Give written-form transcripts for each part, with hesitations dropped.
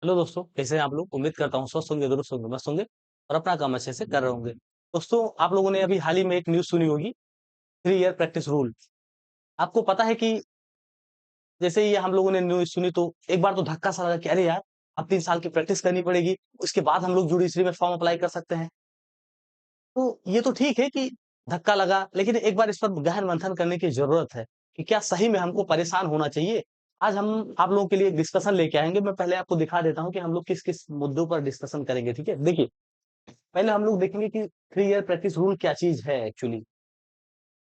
Hello दोस्तों, कैसे हैं आप लोग? उम्मीद करता हूँ स्वस्थ होंगे, दुरुस्त होंगे, मस्त होंगे और अपना काम अच्छे से कर रहे होंगे। दोस्तों, आप लोगों ने अभी हाल ही में एक न्यूज़ सुनी होगी, 3 ईयर प्रैक्टिस रूल। आपको पता है कि जैसे ही हम लोगों ने न्यूज़ सुनी तो एक बार तो धक्का सा लगा कि अरे यार! अब 3 साल की प्रैक्टिस करनी पड़ेगी, उसके बाद हम लोग जुडिशरी में फॉर्म अप्लाई कर सकते हैं। तो ये तो ठीक है कि धक्का लगा, लेकिन एक बार इस पर गहन मंथन करने की ज़रूरत है कि क्या सही में हमको परेशान होना चाहिए? आज हम आप लोगों के लिए एक डिस्कशन लेके आएँगे। मैं पहले आपको दिखा देता हूँ कि हम लोग किस-किस मुद्दों पर डिस्कशन करेंगे, ठीक है? देखिए, पहले हम लोग देखेंगे कि 3 ईयर प्रैक्टिस रूल क्या चीज़ है एक्चुअली,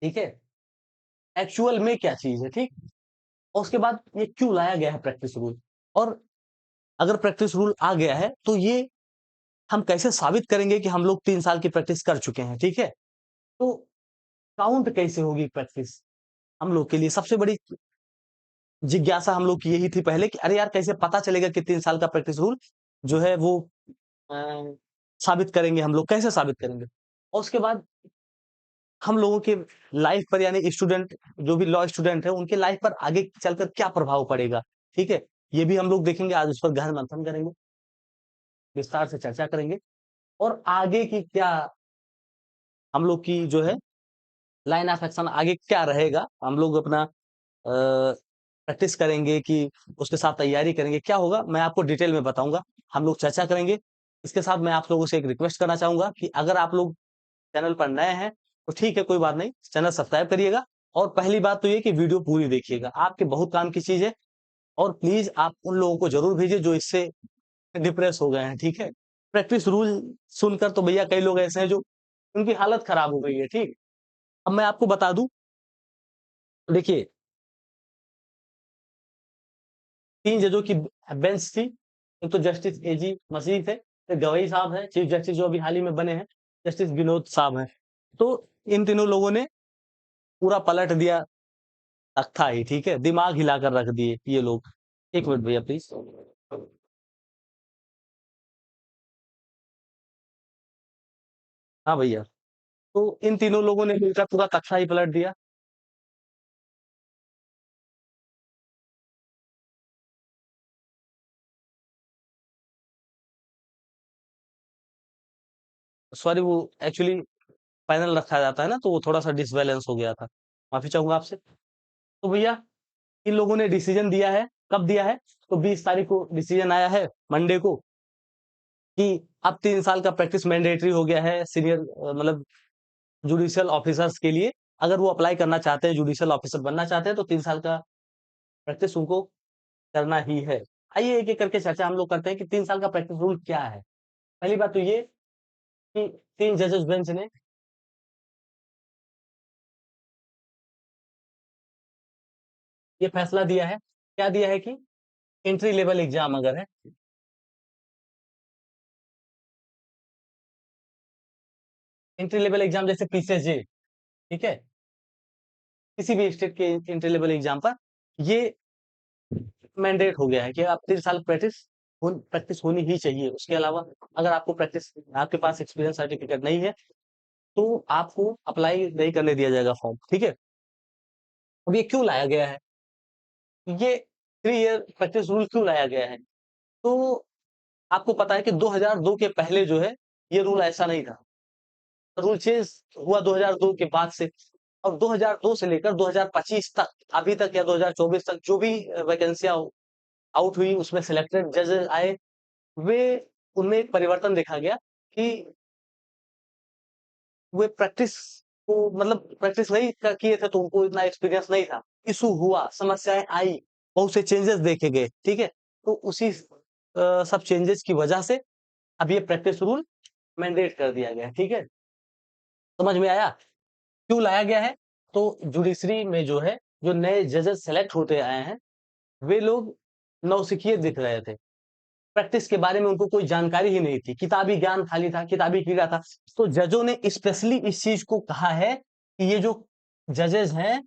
ठीक है? एक्चुअल में क्या चीज़ है, ठीक? और उसके बाद ये क्यों लाया गया है प्रैक्टिस रूल? और अगर प्रैक्टिस रूल आ गया है, तो ये हम कैसे साबित करेंगे कि हम लोग 3 साल की प्रैक्टिस कर चुके हैं, ठीक है? तो काउंट कैसे होगी प्रैक्टिस? हम लोग के लिए सबसे बड़ी जिज्ञासा हम लोग की यही थी पहले कि अरे यार कैसे पता चलेगा कि 3 साल का प्रैक्टिस रूल जो है वो अ, साबित करेंगे हम लोग, कैसे साबित करेंगे? और उसके बाद हम लोगों के लाइफ पर यानी स्टूडेंट जो भी लॉ स्टूडेंट है, उनके लाइफ पर आगे चलकर क्या प्रभाव पड़ेगा, ठीक है? ये भी हम लोग देखेंगे, आज उस पर गहन मंथन करेंगे, विस्तार से चर्चा करेंगे और आगे की क्या हम लोग की जो है लाइन ऑफ एक्शन आगे क्या रहेगा, हम लोग अपना प्रैक्टिस करेंगे कि उसके साथ तैयारी करेंगे, क्या होगा मैं आपको डिटेल में बताऊँगा। हम लोग चर्चा करेंगे। इसके साथ मैं आप लोगों से एक रिक्वेस्ट करना चाहूँगा कि अगर आप लोग चैनल पर नए हैं, तो ठीक है कोई बात नहीं, चैनल सब्सक्राइब करिएगा और पहली बात तो ये कि वीडियो पूरी देखिएगा। आपके बहुत काम की चीज़ है और प्लीज़ आप उन लोगों को ज़रूर भेजिए जो इससे डिप्रेस हो गए हैं, ठीक है? प्रैक्टिस रूल सुनकर तो भैया कई लोग ऐसे हैं जो उनकी हालत खराब हो गई है, ठीक? अब मैं आपको बता दूँ, देखिए 3 जजों की बेंच थी। एक तो जस्टिस एजी मसीह थे, एक गवई साहब हैं, चीफ जस्टिस जो अभी हाल ही में बने हैं, जस्टिस विनोद साहब हैं। तो इन तीनों लोगों ने पूरा पलट दिया तख्ता ही, ठीक है? दिमाग हिलाकर रख दिए ये लोग। 1 मिनट भैया प्लीज़। हाँ भैया, तो इन तीनों लोगों ने मिलकर पूरा तख्ता ही पलट दिया। सॉरी वो एक्चुअली पैनल रखा जाता है ना, तो वो थोड़ा-सा डिसबैलेंस हो गया था। माफ़ी चाहूँगा आपसे। तो भैया इन लोगों ने डिसीजन दिया है, कब दिया है? तो 20 तारीख को डिसीजन आया है, मंडे को, कि अब 3 साल का प्रैक्टिस मैंडेटरी हो गया है सीनियर मतलब जुडिशियल ऑफिसर्स के लिए। अगर वो अप्लाई करना चाहते हैं, जुडिशियल ऑफिसर बनना चाहते हैं, तो 3 साल का प्रैक्टिस उनको करना ही है। आइए एक-एक करके चर्चा हम लोग करते हैं कि 3 साल का प्रैक्टिस रूल क्या है? पहली बात तो ये कि 3 जजेस बेंच ने ये फैसला दिया है, क्या दिया है कि एंट्री लेवल एग्ज़ाम अगर है, एंट्री लेवल एग्ज़ाम जैसे पीसीएसजे, ठीक है? किसी भी स्टेट के एंट्री लेवल एग्ज़ाम पर ये मैंडेट हो गया है कि आप 3 साल प्रैक्टिस होनी ही चाहिए। उसके अलावा अगर आपको प्रैक्टिस आपके पास एक्सपीरियंस सर्टिफिकेट नहीं है, तो आपको अप्लाई नहीं करने दिया जाएगा फॉर्म, ठीक है? अब ये क्यों लाया गया है? ये 3 ईयर प्रैक्टिस रूल क्यों लाया गया है? तो आपको पता है कि 2002 के पहले जो है, ये रूल ऐसा नहीं था। रूल चेंज हुआ 2002 के बाद से और 2002 से लेकर 2025 तक, अभी तक या 2024 तक जो भी वैकेंसियाँ आउट हुई, उसमें सिलेक्टेड जजेस आए, वे उनमें एक परिवर्तन देखा गया कि वे प्रैक्टिस को मतलब प्रैक्टिस नहीं किए थे तो उनको इतना एक्सपीरियंस नहीं था। इश्यू हुआ, समस्याएँ आई, बहुत से चेंजेस देखे गए, ठीक है? तो उसी सब चेंजेस की वजह से अब ये प्रैक्टिस रूल मैंडेट कर दिया गया है, ठीक है? समझ में आया? क्यों लाया गया है? तो जुडिशरी में जो है, जो नए जजेस सेलेक्ट होते आए हैं, वे लोग नौसिखिए दिख रहे थे। प्रैक्टिस के बारे में उनको कोई जानकारी ही नहीं थी। किताबी ज्ञान खाली था, किताबी कीड़ा था। तो जजों ने स्पेशली इस चीज़ को कहा है कि ये जो जजेस हैं,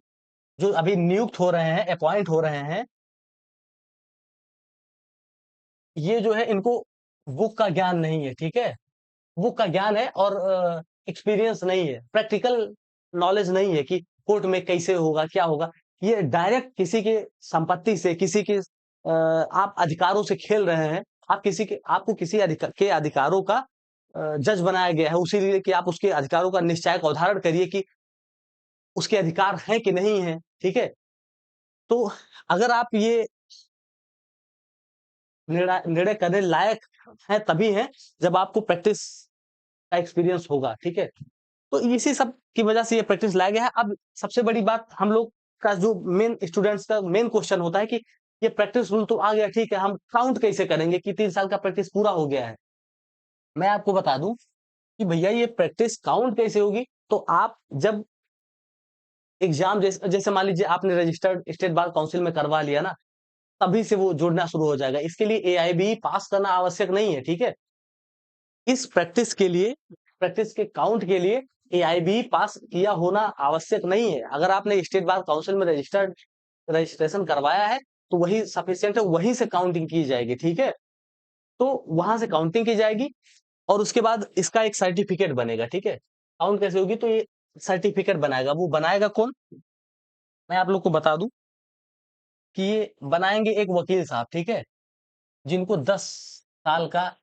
जो अभी नियुक्त हो रहे हैं, अपॉइंट हो रहे हैं, ये जो है इनको बुक का ज्ञान नहीं है, ठीक है? बुक का ज्ञान है और एक्सपीरियंस नहीं है, प्रैक्टिकल नॉलेज नहीं है कि कोर्ट में कैसे होगा, क्या होगा। ये डायरेक्ट किसी के संपत्ति से, किसी के आप अधिकारों से खेल रहे हैं, आप किसी के आपको किसी अधिकारों का जज बनाया गया है, उसी लिए कि आप उसके अधिकारों का निश्चायक अवधारण करिए कि उसके अधिकार हैं कि नहीं है, ठीक है? तो अगर आप ये निर्णय करने लायक हैं तभी हैं, जब आपको प्रैक्टिस का एक्सपीरियंस होगा, ठीक है? तो इसी सब की वजह से ये प्रैक्टिस लाया गया है। अब सबसे बड़ी बात हम लोग का जो मेन स्टूडेंट्स का मेन क्वेश्चन होता है कि ये प्रैक्टिस रूल तो आ गया, ठीक है, हम काउंट कैसे करेंगे कि 3 साल का प्रैक्टिस पूरा हो गया है? मैं आपको बता दूँ कि भैया ये प्रैक्टिस काउंट कैसे होगी? तो आप जब एग्ज़ाम जैसे जैसे मान लीजिए आपने रजिस्टर्ड स्टेट बार काउंसिल में करवा लिया ना, तभी से वो जुड़ना शुरू हो जाएगा। इसके लिए एआईबी पास करना आवश्यक नहीं है, ठीक है? इस प्रैक्टिस के काउंट के लिए एआईबी पास किया होना आवश्यक नहीं है। अगर आपने स्टेट बार काउंसिल में रजिस्ट्रेशन करवाया है, तो वही सफिशिएंट है, वहीं से काउंटिंग की जाएगी, ठीक है? तो वहां से काउंटिंग की जाएगी और उसके बाद इसका एक सर्टिफिकेट बनेगा, ठीक है? काउंट कैसे होगी? तो ये सर्टिफिकेट बनाएगा, वो बनाएगा कौन? मैं आप लोग को बता दूं कि ये बनाएंगे एक वकील साहब, ठीक है? जिनको 10 साल का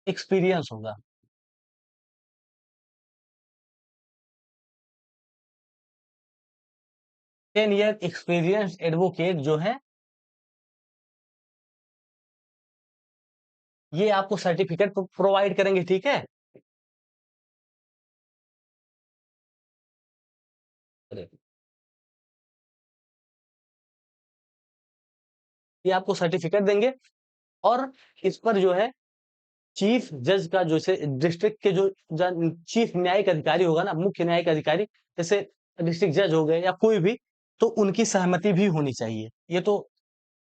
एक्सपीरियंस होगा। 10 ईयर एक्सपीरियंस एडवोकेट जो है, ये आपको सर्टिफिकेट प्रोवाइड करेंगे, ठीक है? अरे, ये आपको सर्टिफिकेट देंगे और इस पर जो है चीफ जज का जैसे डिस्ट्रिक्ट के जो चीफ न्यायिक अधिकारी होगा ना, मुख्य न्यायिक अधिकारी, जैसे डिस्ट्रिक्ट जज हो गए या कोई भी, तो उनकी सहमति भी होनी चाहिए। ये तो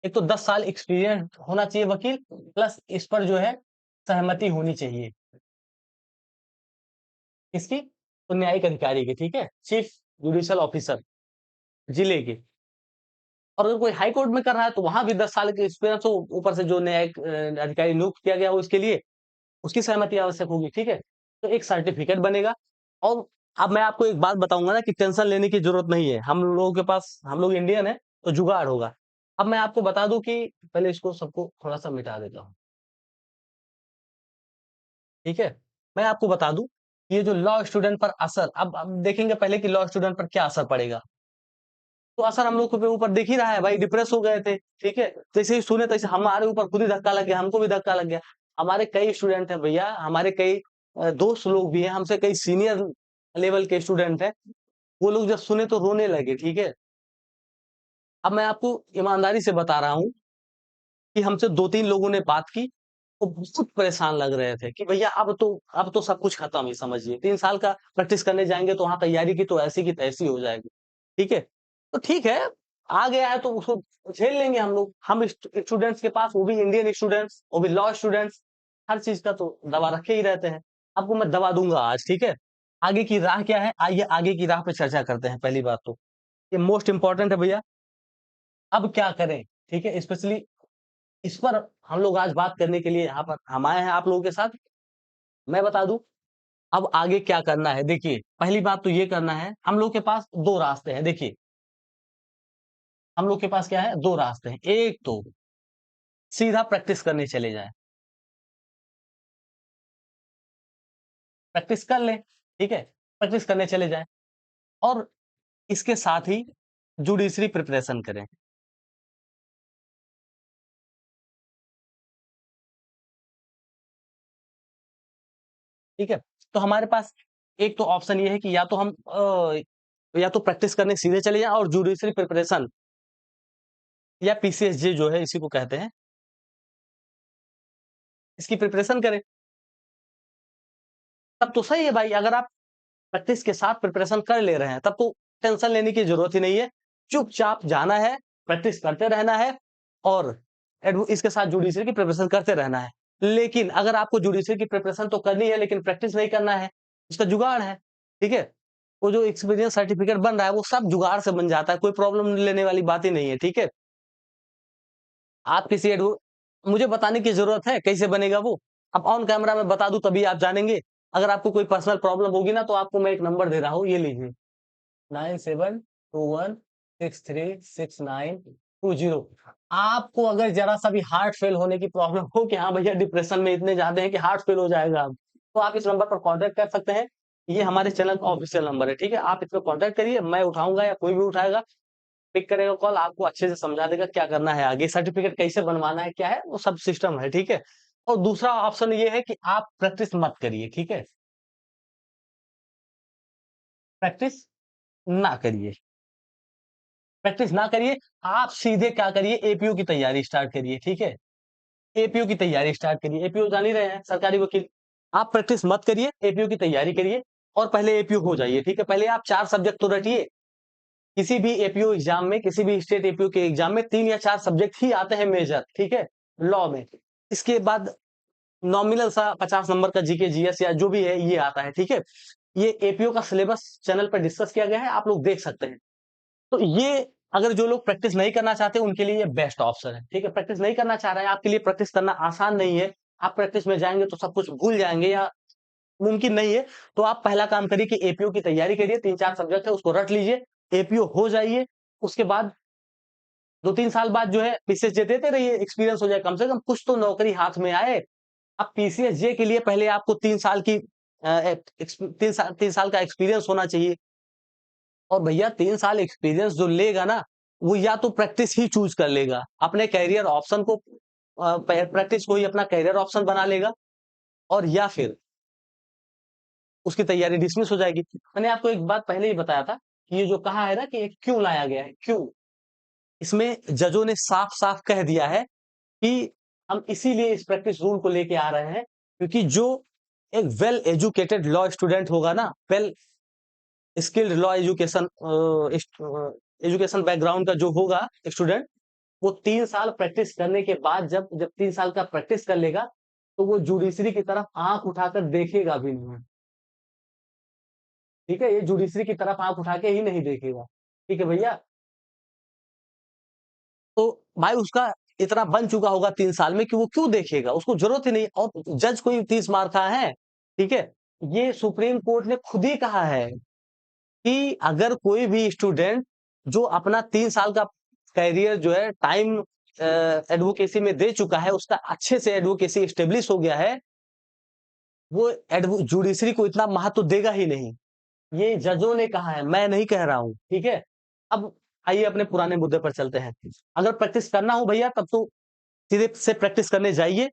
एक तो 10 साल एक्सपीरियंस होना चाहिए वकील, प्लस इस पर जो है सहमति होनी चाहिए। किसकी? तो न्यायिक अधिकारी की, ठीक है? चीफ जुडिशियल ऑफिसर जिले के। और अगर कोई हाई कोर्ट में कर रहा है तो वहां भी 10 साल के एक्सपीरियंस हो, ऊपर से जो न्यायिक अधिकारी नियुक्त किया गया हो इसके लिए, उसकी सहमति आवश्यक होगी, ठीक है? तो एक सर्टिफिकेट बनेगा और अब मैं आपको एक बात बताऊंगा ना कि टेंशन लेने की जरूरत नहीं है। हम लोगों के पास, हम लोग इंडियन है, तो जुगाड़ होगा। अब मैं आपको बता दूं कि पहले इसको सबको थोड़ा सा मिटा देता हूँ, ठीक है? मैं आपको बता दूं ये जो लॉ स्टूडेंट पर असर, अब देखेंगे पहले कि लॉ स्टूडेंट पर क्या असर पड़ेगा। तो असर हम लोग के ऊपर दिख ही रहा है भाई, डिप्रेस हो गए थे, ठीक है? जैसे ही सुने तैसे हमारे ऊपर खुद ही धक्का लग गया, हमको भी धक्का लग गया। हमारे कई स्टूडेंट हैं भैया, हमारे कई दोस्त लोग भी हैं, हमसे कई सीनियर लेवल के स्टूडेंट हैं, वो लोग जब सुने तो रोने लगे, ठीक है? अब मैं आपको ईमानदारी से बता रहा हूँ कि हमसे 2-3 लोगों ने बात की, वो बहुत परेशान लग रहे थे कि भैया अब तो सब कुछ खत्म ही समझिए। 3 साल का प्रैक्टिस करने जाएँगे तो वहाँ तैयारी की तो ऐसी की तैसी हो जाएगी, ठीक है? तो ठीक है, आ गया है तो उसको झेल लेंगे हम लोग। हम स्टूडेंट्स के पास, वो भी इंडियन स्टूडेंट्स, वो भी लॉ स्टूडेंट्स, हर चीज़ का तो दवा रखे ही रहते हैं। आपको मैं दवा दूँगा आज, ठीक है? आगे की राह क्या है? आइए आगे की राह पे चर्चा करते हैं पहली बात तो। ये मोस्ट इम्पोर्टेंट है भैया, अब क्या करें? ठीक है? स्पेशली इस पर हम लोग आज बात करने के लिए यहाँ पर हम आए हैं आप लोगों के साथ। मैं बता दूँ, अब आगे क्या करना है? देखिए, पहली बात तो ये करना है, हम लोग के पास 2 रास्ते हैं, देखिए। हम लोग के पास क्या है? 2 रास्ते हैं। एक तो सीधा प्रैक्टिस करने चले जाएँ, प्रैक्टिस कर लें, ठीक है? प्रैक्टिस करने चले जाएँ और इसके साथ ही जुडिशरी प्रिपरेशन करें, ठीक है? तो हमारे पास एक तो ऑप्शन ये है कि या तो हम या तो प्रैक्टिस करने सीधे चले जाएँ और जुडिशरी प्रिपरेशन या पीसीएसजे जो है इसी को कहते हैं, इसकी प्रिपरेशन करें। तब तो सही है भाई, अगर आप प्रैक्टिस के साथ प्रिपरेशन कर ले रहे हैं, तब तो टेंशन लेने की ज़रूरत ही नहीं है। चुपचाप जाना है, प्रैक्टिस करते रहना है और इसके साथ जुडिशरी की प्रिपरेशन करते रहना है। लेकिन अगर आपको जुडिशरी की प्रिपरेशन तो करनी है, लेकिन प्रैक्टिस नहीं करना है, इसका जुगाड़ है, ठीक है? वो जो एक्सपीरियंस सर्टिफिकेट बन रहा है, वो सब जुगाड़ से बन जाता है, कोई प्रॉब्लम लेने वाली बात ही नहीं है, ठीक है? आप किसी एडवो मुझे बताने की ज़रूरत है कैसे बनेगा वो? अब ऑन कैमरा मैं बता दूँ तभी आप जानेंगे। अगर आपको कोई पर्सनल प्रॉब्लम होगी ना, तो आपको मैं एक नंबर दे रहा हूँ, ये लीजिए। 97216369 20। आपको अगर जरा सा भी हार्ट फेल होने की प्रॉब्लम हो कि हाँ भैया डिप्रेशन में इतने ज्यादा है कि हार्ट फेल हो जाएगा अब, तो आप इस नंबर पर कांटेक्ट कर सकते हैं। ये हमारे चैनल का ऑफिशियल नंबर है, ठीक है। आप इस पर कांटेक्ट करिए, मैं उठाऊंगा या कोई भी उठाएगा, पिक करेगा कॉल, आपको अच्छे से समझा देगा क्या करना है आगे, सर्टिफिकेट कैसे बनवाना है, क्या है वो सब सिस्टम है, ठीक है। और दूसरा ऑप्शन ये है कि आप प्रैक्टिस मत करिए, ठीक है, प्रैक्टिस ना करिए, प्रैक्टिस ना करिए। आप सीधे क्या करिए, एपीओ की तैयारी स्टार्ट करिए, ठीक है। एपीओ की तैयारी स्टार्ट करिए, एपीओ जान ही रहे हैं, सरकारी वकील। आप प्रैक्टिस मत करिए, एपीओ की तैयारी करिए और पहले एपीओ हो जाइए, ठीक है। पहले आप 4 सब्जेक्ट तो रटिए। किसी भी एपीओ एग्जाम में, किसी भी स्टेट एपीओ के एग्जाम में 3 या 4 सब्जेक्ट ही आते हैं मेजर, ठीक है, लॉ में। इसके बाद नॉमिनल सा 50 नंबर का जीके जीएस या जो भी है ये आता है, ठीक है। ये एपीओ का सिलेबस चैनल पर डिस्कस किया गया है, आप लोग देख सकते हैं। तो ये अगर जो लोग प्रैक्टिस नहीं करना चाहते उनके लिए ये बेस्ट ऑप्शन है, ठीक है। प्रैक्टिस नहीं करना चाह रहे हैं, आपके लिए प्रैक्टिस करना आसान नहीं है, आप प्रैक्टिस में जाएंगे तो सब कुछ भूल जाएंगे या मुमकिन नहीं है, तो आप पहला काम करिए कि एपीओ की तैयारी करिए। 3-4 सब्जेक्ट है उसको रट लीजिए, एपीओ हो जाइए। उसके बाद 2-3 साल बाद जो है पीसीएस देते रहिए, एक्सपीरियंस हो जाए, कम से कम कुछ तो नौकरी हाथ में आए। अब पीसीएस जे के लिए पहले आपको 3 साल की 3 साल का एक्सपीरियंस होना चाहिए। और भैया 3 साल एक्सपीरियंस जो लेगा ना, वो या तो प्रैक्टिस ही चूज कर लेगा, अपने कैरियर ऑप्शन को प्रैक्टिस को ही अपना कैरियर ऑप्शन बना लेगा, और या फिर उसकी तैयारी डिसमिस हो जाएगी। मैंने आपको एक बात पहले ही बताया था कि ये जो कहा है ना कि ये क्यों लाया गया है, क्यों, इसमें जजों ने साफ साफ कह दिया है कि हम इसीलिए इस प्रैक्टिस रूल को लेके आ रहे हैं, क्योंकि जो एक वेल एजुकेटेड लॉ स्टूडेंट होगा ना, well skilled law education education background का जो होगा स्टूडेंट, वो 3 साल प्रैक्टिस करने के बाद जब जब 3 साल का प्रैक्टिस कर लेगा, तो वो जुडिशरी की तरफ आंख उठाकर देखेगा भी नहीं, ठीक है। ये जुडिशरी की तरफ आंख उठा के ही नहीं देखेगा, ठीक है भैया। तो भाई उसका इतना बन चुका होगा 3 साल में कि वो क्यों देखेगा, उसको जरूरत ही नहीं। और जज कोई 30 मार का है, ठीक है। ये सुप्रीम कोर्ट ने खुद ही कहा है कि अगर कोई भी स्टूडेंट जो अपना 3 साल का कैरियर जो है टाइम एडवोकेसी में दे चुका है, उसका अच्छे से एडवोकेसी स्टेब्लिश हो गया है, वो जुडिशरी को इतना महत्व देगा ही नहीं। ये जजों ने कहा है, मैं नहीं कह रहा हूं, ठीक है। अब आइए अपने पुराने मुद्दे पर चलते हैं। अगर प्रैक्टिस करना हो भैया तब तो सीधे से प्रैक्टिस करने जाइए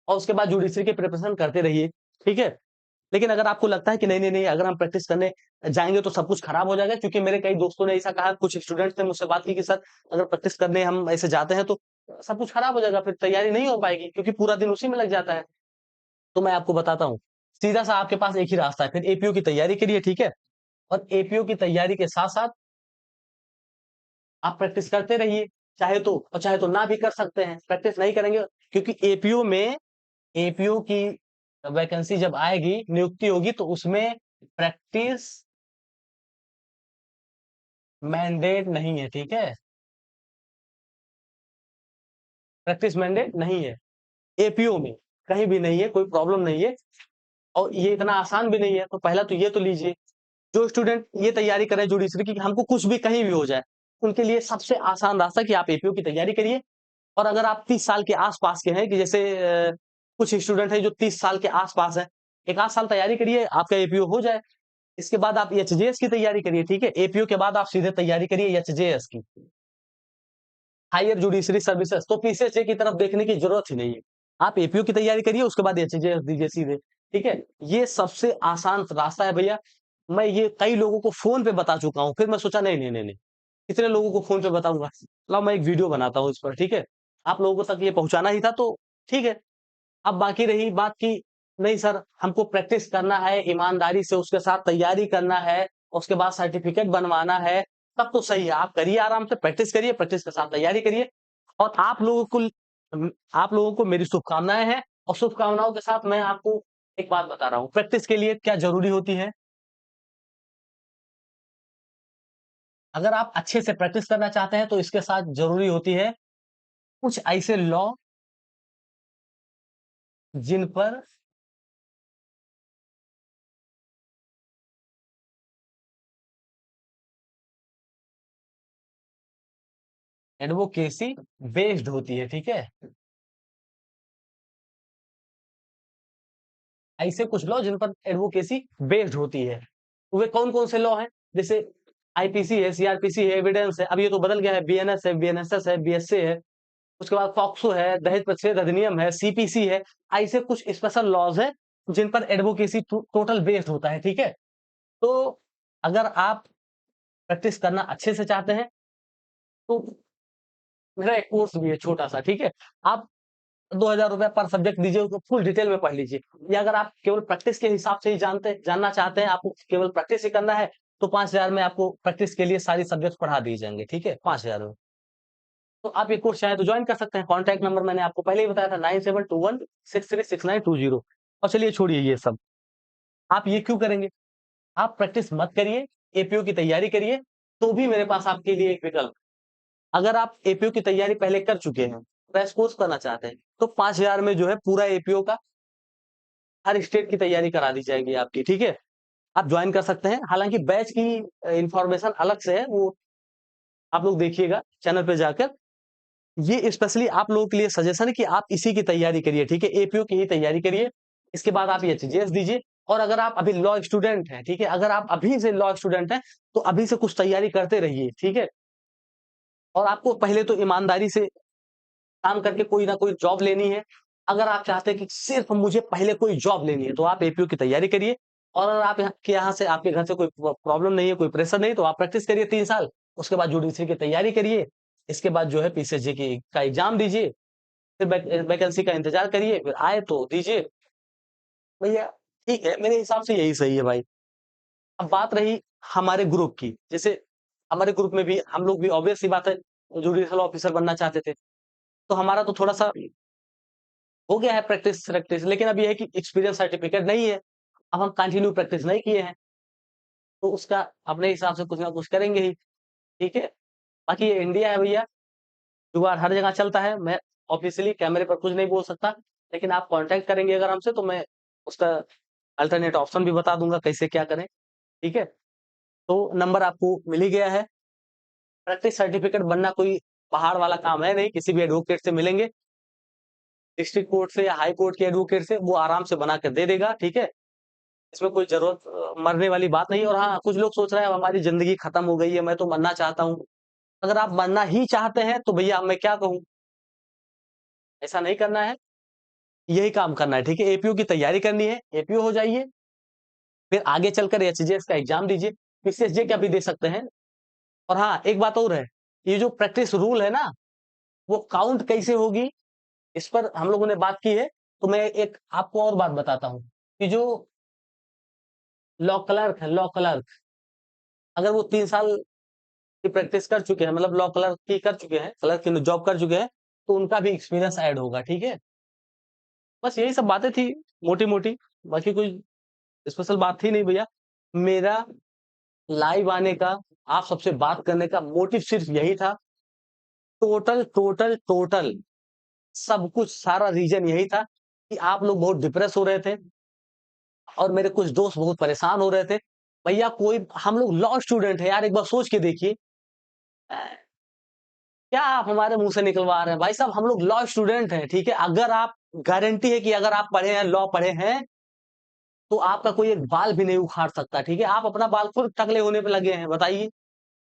और उसके बाद जुडिशरी की प्रिपरेशन करते रहिए, ठीक है। लेकिन अगर आपको लगता है कि नहीं नहीं नहीं, अगर हम प्रैक्टिस करने जाएंगे तो सब कुछ खराब हो जाएगा, क्योंकि मेरे कई दोस्तों ने ऐसा कहा, कुछ स्टूडेंट्स ने मुझसे बात की कि सर अगर प्रैक्टिस करने हम ऐसे जाते हैं तो सब कुछ खराब हो जाएगा, फिर तैयारी नहीं हो पाएगी, क्योंकि पूरा दिन उसी में लग जाता है। तो मैं आपको बताता हूँ, सीधा सा आपके पास एक ही रास्ता है, फिर एपीओ की तैयारी करिए, ठीक है। और एपीओ की तैयारी के साथ साथ आप प्रैक्टिस करते रहिए, चाहे तो ना भी कर सकते हैं, प्रैक्टिस नहीं करेंगे, क्योंकि एपीओ की वैकेंसी जब आएगी, नियुक्ति होगी, तो उसमें प्रैक्टिस मैंडेट नहीं है, ठीक है। प्रैक्टिस मैंडेट नहीं है एपीओ में, कहीं भी नहीं है, कोई प्रॉब्लम नहीं है। और ये इतना आसान भी नहीं है, तो पहला तो ये तो लीजिए। जो स्टूडेंट ये तैयारी कर रहे हैं जुडिशरी की कि हमको कुछ भी कहीं भी हो जाए, उनके लिए सबसे आसान रास्ता कि आप एपीओ की तैयारी करिए। और अगर आप 30 साल के आसपास के हैं, कि जैसे कुछ स्टूडेंट है जो 30 साल के आसपास है, एक आध साल तैयारी करिए, आपका एपीओ हो जाए। इसके बाद आप एचजेएस की तैयारी करिए, ठीक है। एपीओ के बाद आप सीधे तैयारी करिए एचजेएस की, हायर जुडिशरी सर्विसेज, तो पीसीएसए की तरफ देखने की जरूरत ही नहीं है। आप एपीओ की तैयारी करिए, उसके बाद एचजेएस दीजिए सीधे, ठीक है। ये सबसे आसान रास्ता है भैया। मैं ये कई लोगों को फोन पे बता चुका हूँ, फिर मैं सोचा नहीं नहीं नहीं नहीं, कितने लोगों को फोन पे बताऊंगा, लो मैं एक वीडियो बनाता हूँ इस पर, ठीक है। आप लोगों तक ये पहुंचाना ही था, तो ठीक है। अब बाकी रही बात की, नहीं सर हमको प्रैक्टिस करना है, ईमानदारी से उसके साथ तैयारी करना है, उसके बाद सर्टिफिकेट बनवाना है, तब तो सही है, आप करिए, आराम से प्रैक्टिस करिए, प्रैक्टिस के साथ तैयारी करिए। और आप लोगों को मेरी शुभकामनाएं हैं। और शुभकामनाओं के साथ मैं आपको एक बात बता रहा हूँ, प्रैक्टिस के लिए क्या जरूरी होती है। अगर आप अच्छे से प्रैक्टिस करना चाहते हैं तो इसके साथ जरूरी होती है कुछ ऐसे लॉ जिन पर एडवोकेसी बेस्ड होती है, ठीक है। ऐसे कुछ लॉ जिन पर एडवोकेसी बेस्ड होती है, वे कौन कौन से लॉ हैं? जैसे आईपीसी है, सीआरपीसी है, एविडेंस है, अब ये तो बदल गया है, बीएनएस है, बीएनएसएस है, बीएसए है, उसके बाद पॉक्सो है, दहेज प्रतिषेध अधिनियम है, सीपीसी है। ऐसे कुछ स्पेशल लॉज है जिन पर एडवोकेसी टोटल बेस्ड होता है, ठीक है। तो अगर आप प्रैक्टिस करना अच्छे से चाहते हैं तो मेरा एक कोर्स भी है छोटा सा, ठीक है। आप 2000 रुपया पर सब्जेक्ट दीजिए, उसको फुल डिटेल में पढ़ लीजिए। या अगर आप केवल प्रैक्टिस के हिसाब से ही जानना चाहते हैं, आपको केवल प्रैक्टिस ही करना है, तो 5000 में आपको प्रैक्टिस के लिए सारी सब्जेक्ट पढ़ा दिए जाएंगे, ठीक है, 5000 में। तो आप ये कोर्स चाहें तो ज्वाइन कर सकते हैं। कॉन्टैक्ट नंबर मैंने आपको पहले ही बताया था, 9721636920। और चलिए छोड़िए ये सब, आप ये क्यों करेंगे? आप प्रैक्टिस मत करिए, एपीओ की तैयारी करिए, तो भी मेरे पास आपके लिए एक विकल्प। अगर आप एपीओ की तैयारी पहले कर चुके हैं, क्रैश कोर्स करना चाहते हैं, तो 5000 में जो है पूरा एपीओ का हर स्टेट की तैयारी करा दी जाएगी आपकी, ठीक है। आप ज्वाइन कर सकते हैं। हालांकि बैच की इंफॉर्मेशन अलग से है, वो आप लोग देखिएगा चैनल पे जाकर। ये स्पेशली आप लोगों के लिए सजेशन है कि आप इसी की तैयारी करिए, ठीक है, एपीओ की ही तैयारी करिए। इसके बाद आप एचजीएस दीजिए। और अगर आप अभी लॉ स्टूडेंट हैं, ठीक है, अगर आप अभी से लॉ स्टूडेंट हैं, तो अभी से कुछ तैयारी करते रहिए, ठीक है। और आपको पहले तो ईमानदारी से काम करके कोई ना कोई जॉब लेनी है। अगर आप चाहते हैं कि सिर्फ मुझे पहले कोई जॉब लेनी है, तो आप एपीओ की तैयारी करिए। और अगर आप यहाँ से आपके घर से कोई प्रॉब्लम नहीं है, कोई प्रेशर नहीं, तो आप प्रैक्टिस करिए 3 साल। उसके बाद जुडिशरी की तैयारी करिए। इसके बाद जो है पीसीएसजी की का एग्जाम दीजिए। फिर वैकेंसी का इंतजार करिए, फिर आए तो दीजिए। भैया ठीक है, मेरे हिसाब से यही सही है भाई। अब बात रही हमारे ग्रुप की, जैसे हमारे ग्रुप में भी हम लोग भी ऑब्वियस सी बात है, जुडिशियल ऑफिसर बनना चाहते थे। तो हमारा तो थोड़ा सा हो गया है प्रैक्टिस प्रैक्टिस, लेकिन अब ये है कि एक्सपीरियंस सर्टिफिकेट नहीं है। अब हम कंटिन्यू प्रैक्टिस नहीं किए हैं, तो उसका अपने हिसाब से कुछ ना कुछ करेंगे ही, ठीक है। बाकी ये इंडिया है भैया, जुगाड़ हर जगह चलता है। मैं ऑफिशियली कैमरे पर कुछ नहीं बोल सकता, लेकिन आप कांटेक्ट करेंगे अगर हमसे, तो मैं उसका अल्टरनेट ऑप्शन भी बता दूंगा कैसे क्या करें, ठीक है। तो नंबर आपको मिल ही गया है। प्रैक्टिस सर्टिफिकेट बनना कोई पहाड़ वाला काम है नहीं, किसी भी एडवोकेट से मिलेंगे, डिस्ट्रिक्ट कोर्ट से या हाई कोर्ट के एडवोकेट से, वो आराम से बना कर दे देगा, ठीक है। इसमें कोई ज़रूरत मरने वाली बात नहीं है। और हाँ, कुछ लोग सोच रहे हैं अब हमारी ज़िंदगी खत्म हो गई है, मैं तो मरना चाहता हूँ। अगर आप मरना ही चाहते हैं तो भैया अब मैं क्या कहूँ? ऐसा नहीं करना है, यही काम करना है, ठीक है? एपीओ की तैयारी करनी है, एपीओ हो जाइए, फिर आगे चलकर एचजीएस का एग्ज़ाम दीजिए, पीसीएसजे का भी दे सकते हैं। और हाँ, एक बात और है, ये जो प्रैक्टिस रूल है ना, वो काउंट कैसे होगी, इस पर हम लोगों ने बात की है। तो मैं एक आपको और बात बताता हूँ, कि जो लॉ क्लर्क है, लॉ क्लर्क, अगर वो 3 साल की प्रैक्टिस कर चुके हैं, मतलब लॉ क्लर्क की कर चुके हैं, क्लर्क की जॉब कर चुके हैं, तो उनका भी एक्सपीरियंस ऐड होगा, ठीक है। बस यही सब बातें थी मोटी मोटी, बाकी कोई स्पेशल बात थी नहीं भैया। मेरा लाइव आने का, आप सबसे बात करने का मोटिव सिर्फ यही था। टोटल टोटल टोटल सब कुछ, सारा रीजन यही था कि आप लोग बहुत डिप्रेस हो रहे थे और मेरे कुछ दोस्त बहुत परेशान हो रहे थे। भैया कोई, हम लोग लॉ स्टूडेंट है यार, एक बार सोच के देखिए। क्या आप हमारे मुंह से निकलवा रहे हैं भाई साहब? हम लोग लॉ स्टूडेंट हैं, ठीक है। अगर आप, गारंटी है कि अगर आप पढ़े हैं, लॉ पढ़े हैं, तो आपका कोई एक बाल भी नहीं उखाड़ सकता, ठीक है। आप अपना बाल खुद टकले होने पे लगे हैं, बताइए।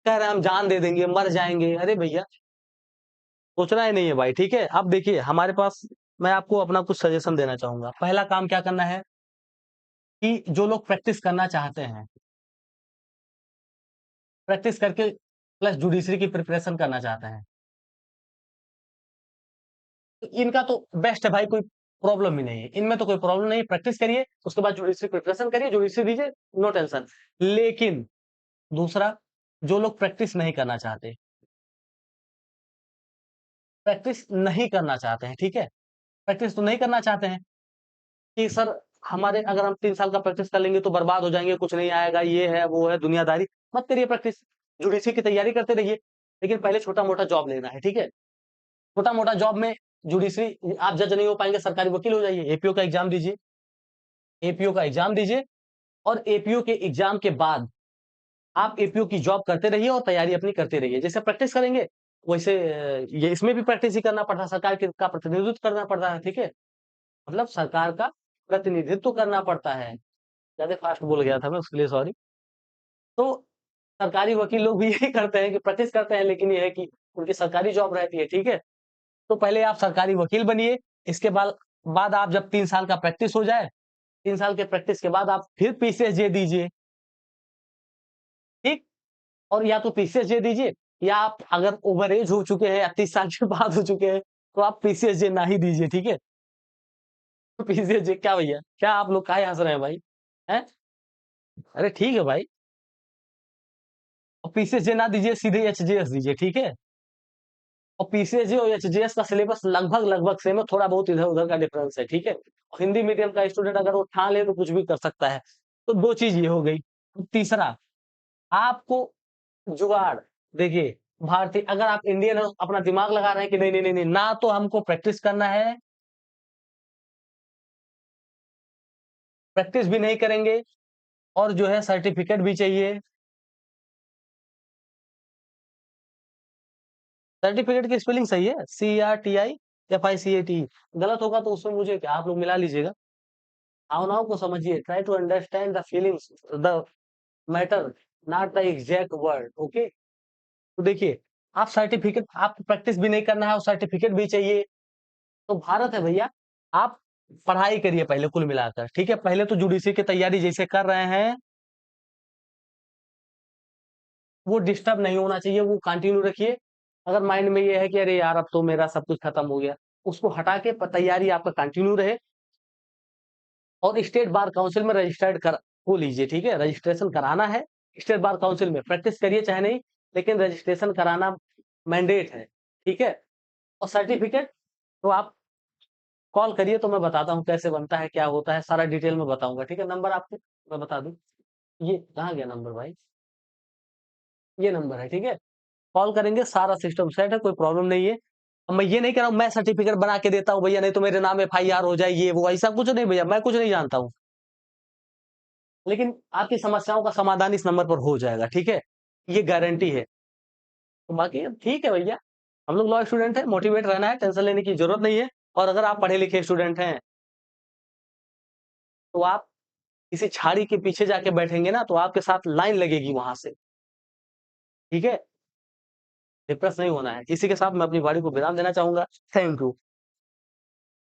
कह रहे हैं हम जान दे देंगे, मर जाएंगे। अरे भैया, सोचना ही नहीं है भाई, ठीक है। अब देखिए हमारे पास, मैं आपको अपना कुछ सजेशन देना चाहूंगा। पहला काम क्या करना है, कि जो लोग प्रैक्टिस करना चाहते हैं, प्रैक्टिस करके प्लस जुडिशरी की प्रिपरेशन करना चाहते हैं, तो इनका तो बेस्ट है भाई, कोई प्रॉब्लम ही नहीं है, इनमें तो कोई प्रॉब्लम नहीं है। प्रैक्टिस करिए, उसके बाद जुडिशरी प्रिपरेशन करिए, जुडिशरी दीजिए, नो टेंशन। लेकिन दूसरा, जो लोग प्रैक्टिस नहीं करना चाहते, प्रैक्टिस नहीं करना चाहते हैं, ठीक है, प्रैक्टिस तो नहीं करना चाहते हैं, कि सर हमारे, अगर हम 3 साल का प्रैक्टिस कर लेंगे तो बर्बाद हो जाएंगे, कुछ नहीं आएगा, ये है वो है दुनियादारी। मत करिए प्रैक्टिस, जुडिशरी की तैयारी करते रहिए, लेकिन पहले छोटा मोटा जॉब लेना है, ठीक है। छोटा मोटा जॉब में जुडिशरी, आप जज नहीं हो पाएंगे, सरकारी वकील हो जाइए, एपीओ का एग्जाम दीजिए, एपीओ का एग्जाम दीजिए। और एपीओ के एग्जाम के बाद आप एपीओ की जॉब करते रहिए और तैयारी अपनी करते रहिए। जैसे प्रैक्टिस करेंगे, वैसे ये इसमें भी प्रैक्टिस ही करना पड़ता है, सरकार का प्रतिनिधित्व करना पड़ता है, ठीक है? मतलब सरकार का प्रतिनिधित्व करना पड़ता है। ज़्यादा फास्ट बोल गया था मैं, उसके लिए सॉरी। तो सरकारी वकील लोग भी यही करते हैं कि प्रैक्टिस करते हैं, लेकिन ये है कि उनकी सरकारी जॉब रहती है, ठीक है? तो पहले आप सरकारी वकील बनिए, इसके बाद आप जब 3 साल का प्रैक्टिस हो जाए, 3 साल के प्रैक्टिस के बाद आप फिर पीसीएसजे दीजिए, ठीक? और या तो पीसीएसजे दीजिए, या आप अगर ओवर एज हो चुके हैं या 30 साल के बाद हो चुके हैं, तो आप पीसीएसजे ना ही दीजिए, ठीक है? तो पीसीएसजे क्या भैया? क्या आप लोग काहे हँस रहे हैं भाई? हैं? अरे ठीक है भाई, और पीसीएसजे ना दीजिए, सीधे एचजेएस दीजिए, ठीक है? और पीसीएसजे और एचजेएस का सिलेबस लगभग सेम है, थोड़ा बहुत इधर-उधर का डिफरेंस है, ठीक है? और हिंदी मीडियम का स्टूडेंट अगर वो ठान ले तो कुछ भी कर सकता है। तो 2 चीज़ ये हो गई। तीसरा, आपको जुगाड़ देखिए, भारतीय अगर आप इंडियन हो, अपना दिमाग लगा रहे हैं कि नहीं, नहीं, नहीं, नहीं, ना तो हमको प्रैक्टिस करना है, प्रैक्टिस भी नहीं करेंगे, और जो है सर्टिफिकेट भी चाहिए। सर्टिफिकेट की स्पेलिंग सही है, CRTIFICAT। गलत होगा तो उसमें मुझे क्या, आप लोग मिला लीजिएगा। भावनाओं को समझिए, try to understand the feelings, the matter, not the exact word, okay? तो देखिए, आप सर्टिफिकेट, आपको प्रैक्टिस भी नहीं करना है और सर्टिफिकेट भी चाहिए, तो भारत है भैया। आप पढ़ाई करिए पहले कुल मिलाकर, ठीक है? पहले तो यूजीसी की तैयारी जैसे कर रहे हैं, वो डिस्टर्ब नहीं होना चाहिए, वो कंटिन्यू रखिए। अगर माइंड में ये है कि अरे यार अब तो मेरा सब कुछ खत्म हो गया, उसको हटा के तैयारी आपका कंटिन्यू रहे, और स्टेट बार काउंसिल में रजिस्टर्ड कर हो लीजिए, ठीक है? रजिस्ट्रेशन कराना है, स्टेट बार काउंसिल में प्रैक्टिस करिए चाहे नहीं, लेकिन रजिस्ट्रेशन कराना मैंडेट है, ठीक है? और सर्टिफिकेट तो आप कॉल करिए, तो मैं बताता हूँ कैसे बनता है, क्या होता है, सारा डिटेल में बताऊँगा, ठीक है? नंबर आपको मैं बता दूँ, ये कहाँ गया नंबर भाई? ये नंबर है, ठीक है? कॉल करेंगे, सारा सिस्टम सेट है, कोई प्रॉब्लम नहीं है। अब मैं ये नहीं कह रहा हूँ मैं सर्टिफिकेट बना के देता हूँ भैया, नहीं तो मेरे नाम एफआईआर हो जाए, ये वो, ऐसा कुछ नहीं भैया, मैं कुछ नहीं जानता हूँ। लेकिन आपकी समस्याओं का समाधान इस नंबर पर हो जाएगा, ठीक है? ये गारंटी है। तो बाकी अब ठीक है भैया, हम लोग लॉ स्टूडेंट हैं, मोटिवेट रहना है, टेंशन लेने की ज़रूरत नहीं है। और अगर आप पढ़े-लिखे स्टूडेंट हैं, तो आप किसी झाड़ी के पीछे जाके बैठेंगे ना, तो आपके साथ लाइन लगेगी वहाँ से, ठीक है? डिप्रेस नहीं होना है। इसी के साथ मैं अपनी वाणी को विराम देना चाहूँगा। Thank you.